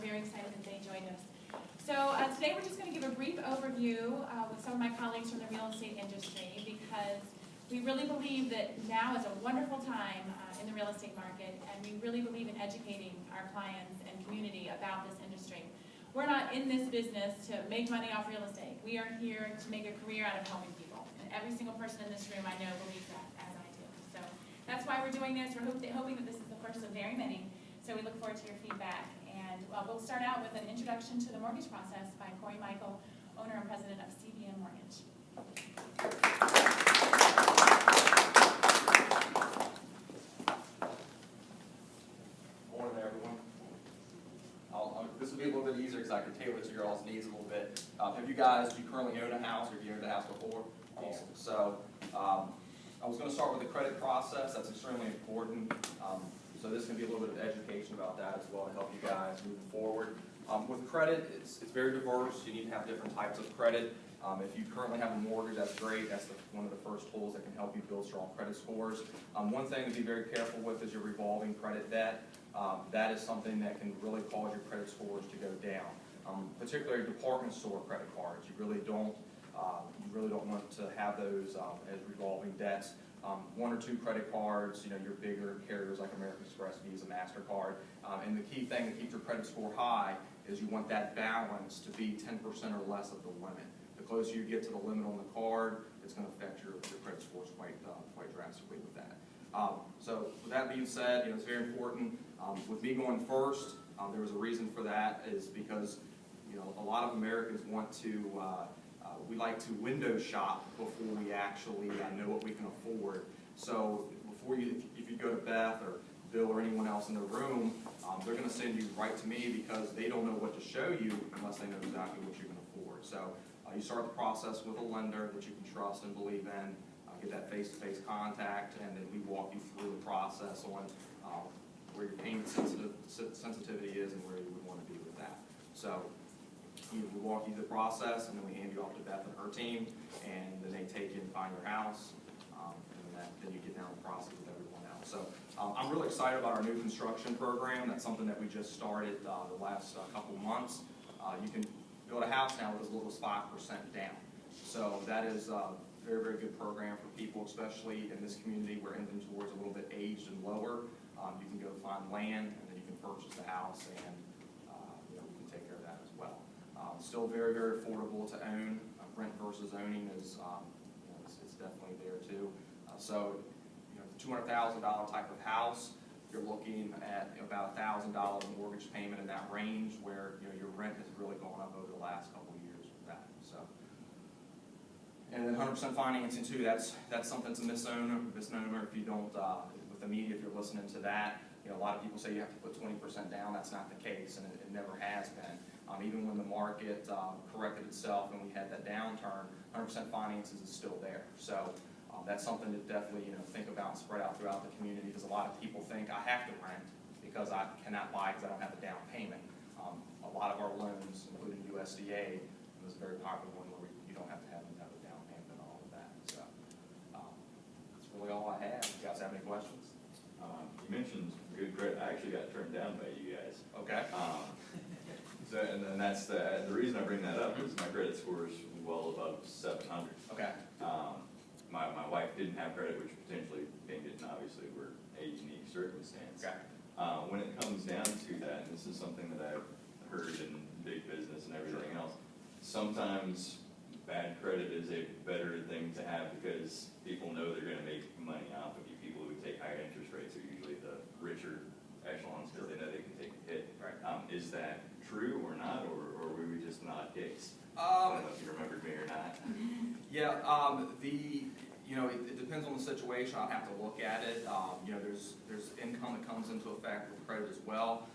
very excited that they joined us. So today we're just going to give a brief overview with some of my colleagues from the real estate industry, because we really believe that now is a wonderful time in the real estate market, and we really believe in educating our clients and community about this industry. We're not in this business to make money off real estate. We are here to make a career out of helping people. And every single person in this room I know believes that, as I do. So that's why we're doing this. We're hoping that this is the first of very many. So we look forward to your feedback. And we'll start out with an introduction to the mortgage process by Corey Michael, owner and president of CBN Mortgage. Morning, everyone. This will be a little bit easier because I can tailor it to your all's needs a little bit. Have you guys, do you currently own a house, or have you owned a house before? Awesome. So I was going to start with the credit process. That's extremely important. So this can be a little bit of education about that as well to help you guys move forward. With credit, it's very diverse. You need to have different types of credit. If you currently have a mortgage, that's great. That's one of the first tools that can help you build strong credit scores. One thing to be very careful with is your revolving credit debt. That is something that can really cause your credit scores to go down. Particularly department store credit cards. You really don't want to have those as revolving debts. One or two credit cards, your bigger carriers like American Express, Visa, MasterCard. And the key thing to keep your credit score high is you want that balance to be 10% or less of the limit. The closer you get to the limit on the card, it's going to affect your credit scores quite drastically with that. So with that being said, it's very important. With me going first, there was a reason for that, is because a lot of Americans want to, we like to window shop before we actually know what we can afford. So if you go to Beth or Bill or anyone else in the room, they're going to send you right to me because they don't know what to show you unless they know exactly what you can afford. So you start the process with a lender that you can trust and believe in, get that face-to-face contact, and then we walk you through the process on where your payment sensitivity is and where you would want to be with that. So we walk you through the process, and then we hand you off to Beth and her team, and then they take you and find your house, and then you get down the process with everyone else. So I'm really excited about our new construction program. That's something that we just started the last couple months. You can build a house now with as little as 5% down. So that is a very, very good program for people, especially in this community where inventory is a little bit aged and lower. You can go find land, and then you can purchase the house, and we can take care of that as well. Still very, very affordable to own. Rent versus owning is it's definitely there too. So the $200,000 type of house, you're looking at about $1,000 mortgage payment in that range, where your rent has really gone up over the last couple of years with that. So, and then 100% financing too. That's something that's a misnomer if you don't. With the media, if you're listening to that, a lot of people say you have to put 20% down. That's not the case, and it never has been. Even when the market corrected itself and we had that downturn, 100% finances is still there. So that's something to definitely think about and spread out throughout the community, because a lot of people think I have to rent because I cannot buy because I don't have a down payment. A lot of our loans, including USDA, was a very popular one where you don't have to have a down payment and all of that. So that's really all I have. You guys have any questions? You mentioned good credit. I actually got turned down by you guys. Okay. So, and then that's the reason I bring that up is my credit score is well above 700. Okay. My wife didn't have credit, which potentially dinged it, and obviously we're a unique circumstance. Okay. When it comes down to that, and this is something that I've heard in big business and everything else, sometimes bad credit is a better thing to have because people know they're going to make money off of you. People who take higher interest rates are usually the richer echelons because they know they can take a hit. Right. Is that true or not, or were we just not case? I don't know if you remembered me or not. Yeah, it depends on the situation. I'll have to look at it. There's income that comes into effect with credit as well.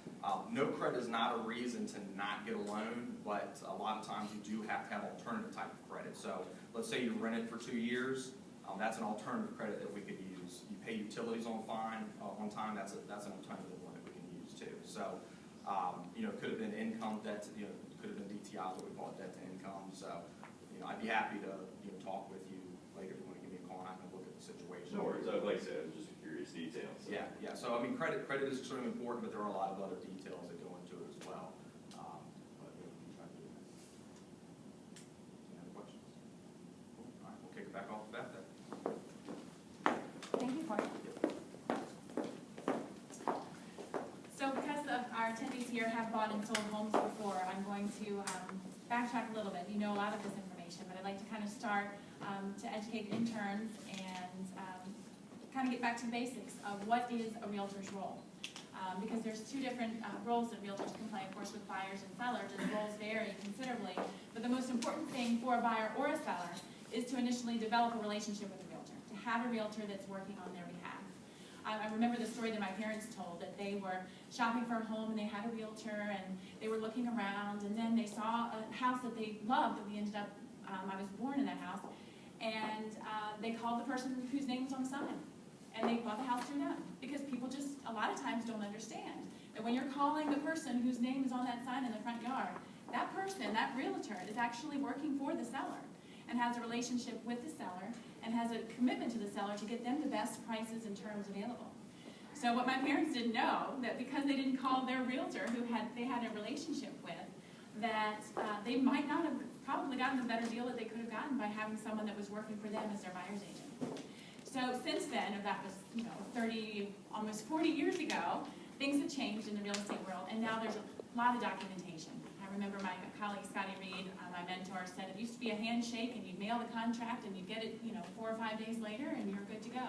No credit is not a reason to not get a loan, but a lot of times you do have to have alternative type of credit. So let's say you rent it for 2 years. That's an alternative credit that we could use. You pay utilities on time. That's an alternative one that we can use too. So it could have been income debt. Could have been DTI, what we call debt to income. So I'd be happy to talk with you later if you want to give me a call and I can look at the situation. No worries. Like I said, it was just curious details. So. Yeah. So credit is extremely important, but there are a lot of other details that go into it as well. our attendees here have bought and sold homes before, I'm going to backtrack a little bit. You know a lot of this information, but I'd like to kind of start to educate interns and kind of get back to the basics of what is a realtor's role. Because there's two different roles that realtors can play, of course, with buyers and sellers, and the roles vary considerably. But the most important thing for a buyer or a seller is to initially develop a relationship with a realtor, to have a realtor that's working on their behalf. I remember the story that my parents told, that they were shopping for a home and they had a realtor and they were looking around, and then they saw a house that they loved, that we ended up, I was born in that house, and they called the person whose name was on the sign. And they bought the house through them, because people just a lot of times don't understand that when you're calling the person whose name is on that sign in the front yard, that person, that realtor, is actually working for the seller and has a relationship with the seller and has a commitment to the seller to get them the best prices and terms available. So what my parents didn't know, that because they didn't call their realtor who they had a relationship with, that they might not have probably gotten a better deal that they could have gotten by having someone that was working for them as their buyer's agent. So since then, and that was 30, almost 40 years ago, things have changed in the real estate world, and now there's a lot of documentation. I remember my colleague Scotty Reed, my mentor, said it used to be a handshake, and you'd mail the contract, and you'd get it 4 or 5 days later, and you're good to go.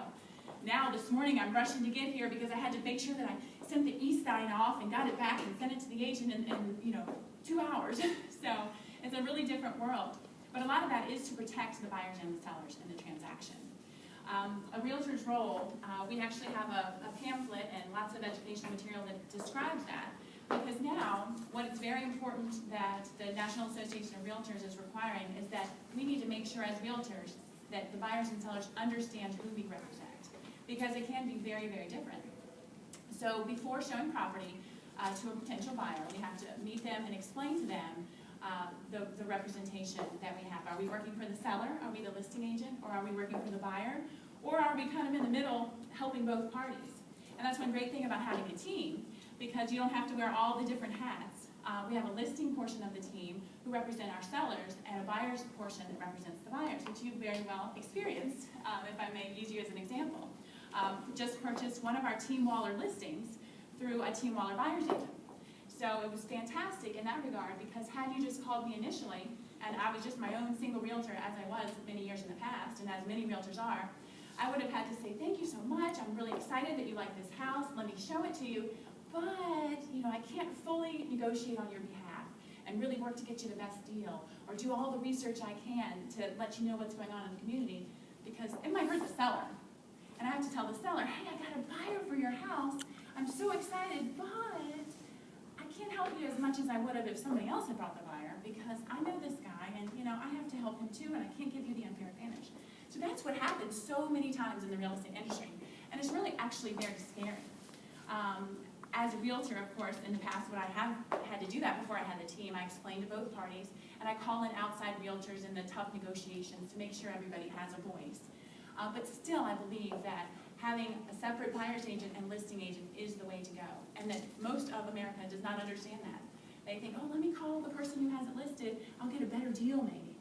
Now, this morning, I'm rushing to get here because I had to make sure that I sent the e-sign off and got it back and sent it to the agent in 2 hours. So it's a really different world. But a lot of that is to protect the buyers and the sellers in the transaction. A realtor's role, we actually have a pamphlet and lots of educational material that describes that, because now what is very important that the National Association of Realtors is requiring is that we need to make sure as realtors that the buyers and sellers understand who we represent, because it can be very, very different. So before showing property to a potential buyer, we have to meet them and explain to them the representation that we have. Are we working for the seller? Are we the listing agent? Or are we working for the buyer? Or are we kind of in the middle helping both parties? And that's one great thing about having a team, because you don't have to wear all the different hats. We have a listing portion of the team who represent our sellers, and a buyer's portion that represents the buyers, which you've very well experienced, if I may use you as an example. Just purchased one of our Team Waller listings through a Team Waller buyer's agent. So it was fantastic in that regard, because had you just called me initially, and I was just my own single realtor as I was many years in the past, and as many realtors are, I would have had to say, thank you so much, I'm really excited that you like this house, let me show it to you, but I can't fully negotiate on your behalf and really work to get you the best deal, or do all the research I can to let you know what's going on in the community, because it might hurt the seller. And I have to tell the seller, hey, I got a buyer for your house, I'm so excited, but I can't help you as much as I would have if somebody else had brought the buyer, because I know this guy, and I have to help him too, and I can't give you the unfair advantage. So that's what happens so many times in the real estate industry, and it's really actually very scary. As a realtor, of course, in the past, when I have had to do that before I had the team, I explain to both parties, and I call in outside realtors in the tough negotiations to make sure everybody has a voice. But still, I believe that having a separate buyer's agent and listing agent is the way to go, and that most of America does not understand that. They think, oh, let me call the person who has it listed, I'll get a better deal maybe.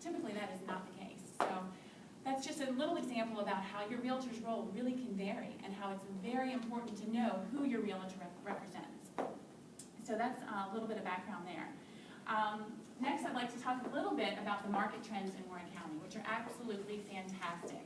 Typically, that is not the case. So that's just a little example about how your realtor's role really can vary, and how it's very important to know who your realtor represents. So that's a little bit of background there. Next, I'd like to talk a little bit about the market trends in Warren County, which are absolutely fantastic.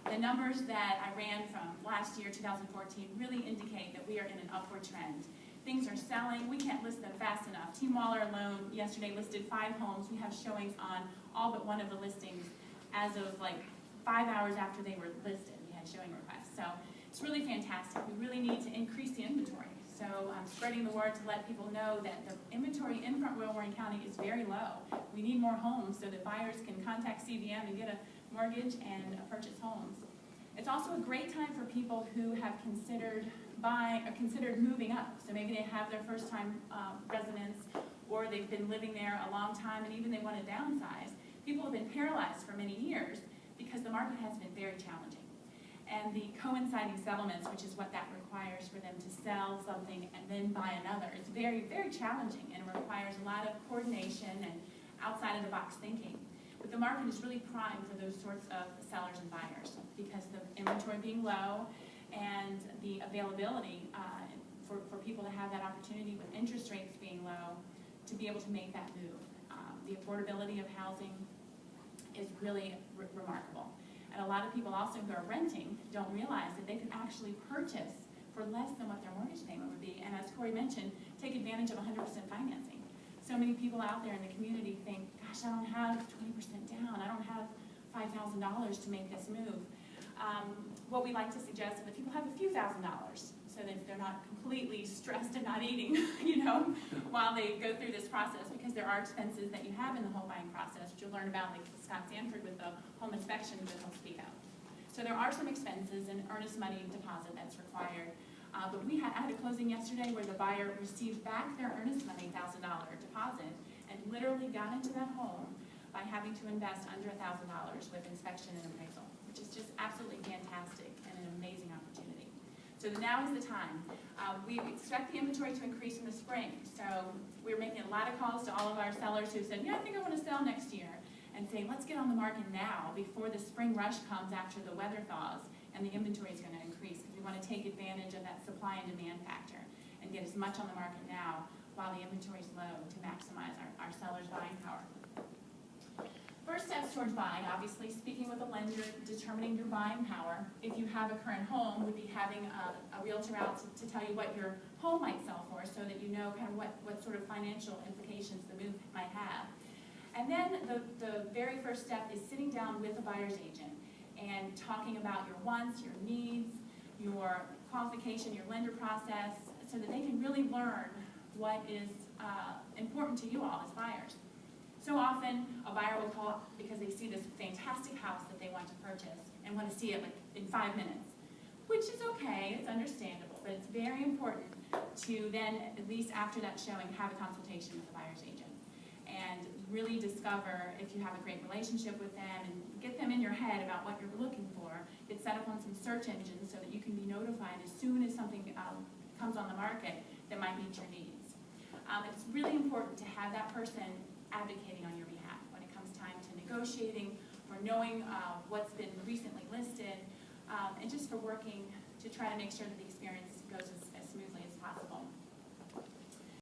The numbers that I ran from last year, 2014, really indicate that we are in an upward trend. Things are selling. We can't list them fast enough. Team Waller alone yesterday listed 5 homes. We have showings on all but one of the listings as of like 5 hours after they were listed. We had showing requests. So it's really fantastic. We really need to increase the inventory. So I'm spreading the word to let people know that the inventory in Front Royal Warren County is very low. We need more homes so that buyers can contact CVM and get a mortgage and purchase homes. It's also a great time for people who have considered buying or considered moving up. So maybe they have their first time residence, or they've been living there a long time and even they want to downsize. People have been paralyzed for many years because the market has been very challenging. And the coinciding settlements, which is what that requires for them to sell something and then buy another, is very, very challenging, and requires a lot of coordination and outside of the box thinking. But the market is really primed for those sorts of sellers and buyers, because the inventory being low and the availability for people to have have that opportunity with interest rates being low to be able to make that move. The affordability of housing is really remarkable. And a lot of people also who are renting don't realize that they can actually purchase for less than what their mortgage payment would be. And as Corey mentioned, take advantage of 100% financing. So many people out there in the community think, gosh, I don't have 20% down. I don't have $5,000 to make this move. What we like to suggest is that people have a few $1,000s so that they're not completely stressed and not eating, while they go through this process, because there are expenses that you have in the home buying process, which you'll learn about, like Scott Sanford with the home inspection that he'll speak of. So there are some expenses and earnest money deposit that's required. But I had a closing yesterday where the buyer received back their earnest money $1,000 deposit and literally got into that home by having to invest under $1,000 with inspection and appraisal, which is just absolutely fantastic and an amazing opportunity. So now is the time. We expect the inventory to increase in the spring. So we're making a lot of calls to all of our sellers who said, yeah, I think I want to sell next year. And saying, let's get on the market now before the spring rush comes after the weather thaws and the inventory is going to increase. Because we want to take advantage of that supply and demand factor and get as much on the market now while the inventory is low to maximize our sellers' buying power. First steps towards buying, obviously, speaking with a lender, determining your buying power. If you have a current home, would be having a realtor out to tell you what your home might sell for so that you know kind of what sort of financial implications the move might have. And then the very first step is sitting down with a buyer's agent and talking about your wants, your needs, your qualification, your lender process, so that they can really learn what is important to you all as buyers. So often, a buyer will call because they see this fantastic house that they want to purchase and want to see it like in 5 minutes, which is okay, it's understandable, but it's very important to then, at least after that showing, have a consultation with the buyer's agent and really discover if you have a great relationship with them and get them in your head about what you're looking for. Get set up on some search engines so that you can be notified as soon as something comes on the market that might meet your needs. It's really important to have that person advocating on your behalf when it comes time to negotiating or knowing what's been recently listed and just for working to try to make sure that the experience goes as smoothly as possible.